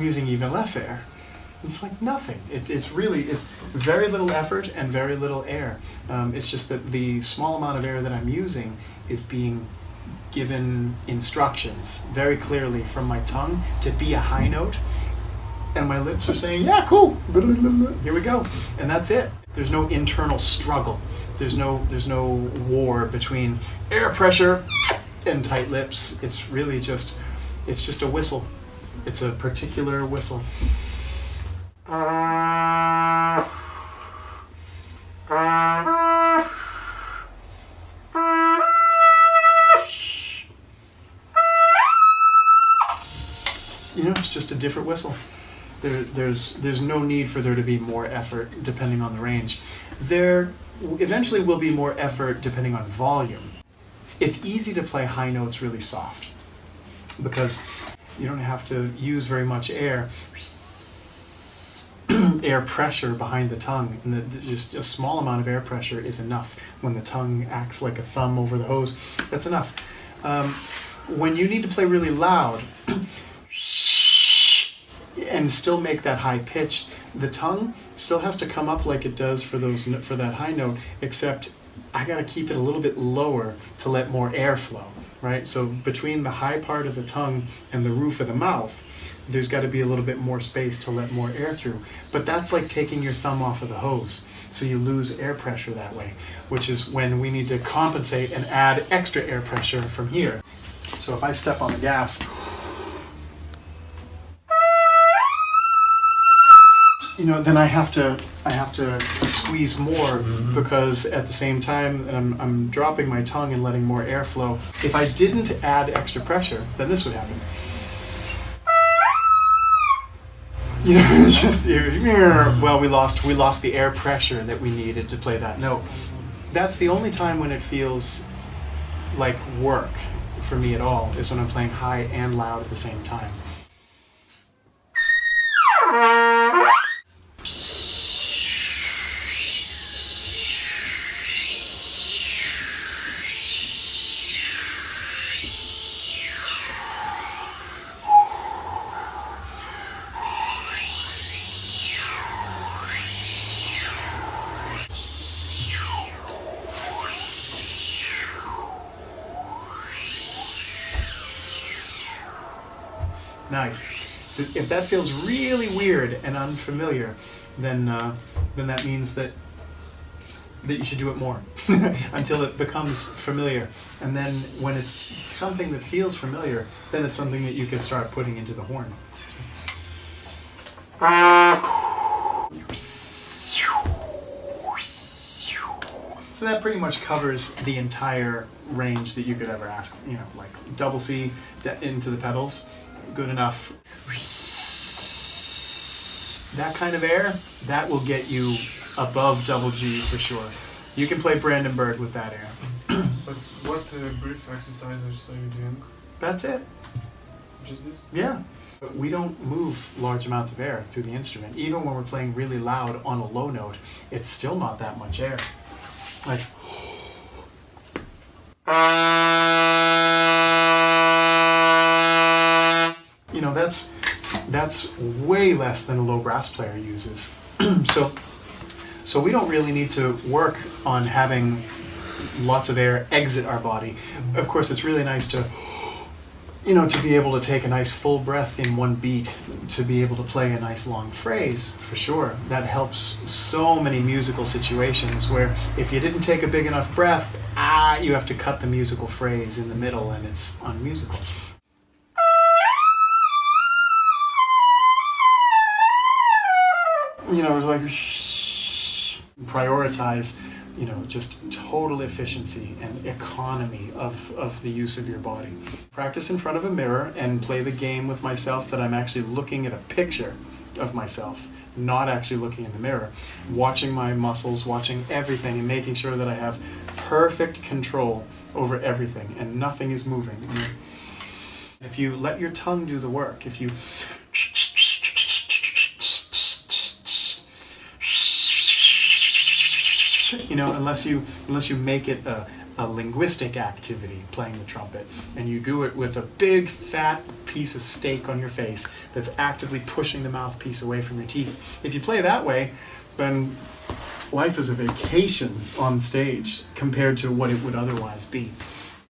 I'm using even less air. It's like nothing. It's very little effort and very little air. It's just that the small amount of air that I'm using is being given instructions very clearly from my tongue to be a high note, and my lips are saying, yeah, cool, here we go, and that's it. There's no internal struggle. There's no war between air pressure and tight lips. It's really just a whistle. It's a particular whistle. You know, it's just a different whistle. There's no need for there to be more effort depending on the range. There eventually will be more effort depending on volume. It's easy to play high notes really soft because you don't have to use very much air pressure behind the tongue, and just a small amount of air pressure is enough. When the tongue acts like a thumb over the hose, that's enough. When you need to play really loud and still make that high pitch, the tongue still has to come up like it does for that high note, except I gotta keep it a little bit lower to let more air flow, right? So between the high part of the tongue and the roof of the mouth, there's got to be a little bit more space to let more air through. But that's like taking your thumb off of the hose. So you lose air pressure that way, which is when we need to compensate and add extra air pressure from here. So if I step on the gas, you know, then I have to squeeze more, because at the same time I'm dropping my tongue and letting more air flow. If I didn't add extra pressure, then this would happen. You know, it's just, well, we lost the air pressure that we needed to play that note. That's the only time when it feels like work for me at all, is when I'm playing high and loud at the same time. Nice. If that feels really weird and unfamiliar, then that means that you should do it more until it becomes familiar. And then when it's something that feels familiar, then it's something that you can start putting into the horn. So that pretty much covers the entire range that you could ever ask. You know, like double C into the pedals. Good enough. That kind of air, that will get you above double G for sure. You can play Brandenburg with that air. But what brief exercises are you doing? That's it. Just this? Yeah. But we don't move large amounts of air through the instrument. Even when we're playing really loud on a low note, it's still not that much air. Like, you know, that's way less than a low brass player uses. So we don't really need to work on having lots of air exit our body. Of course, it's really nice to, you know, to be able to take a nice full breath in one beat, to be able to play a nice long phrase, for sure. That helps so many musical situations where if you didn't take a big enough breath, you have to cut the musical phrase in the middle and it's unmusical. You know, it's like prioritize, you know, just total efficiency and economy of the use of your body. Practice in front of a mirror and play the game with myself that I'm actually looking at a picture of myself, not actually looking in the mirror. Watching my muscles, watching everything, and making sure that I have perfect control over everything and nothing is moving. If you let your tongue do the work, if you you know, unless you make it a a linguistic activity, playing the trumpet, and you do it with a big fat piece of steak on your face that's actively pushing the mouthpiece away from your teeth. If you play that way, then life is a vacation on stage compared to what it would otherwise be.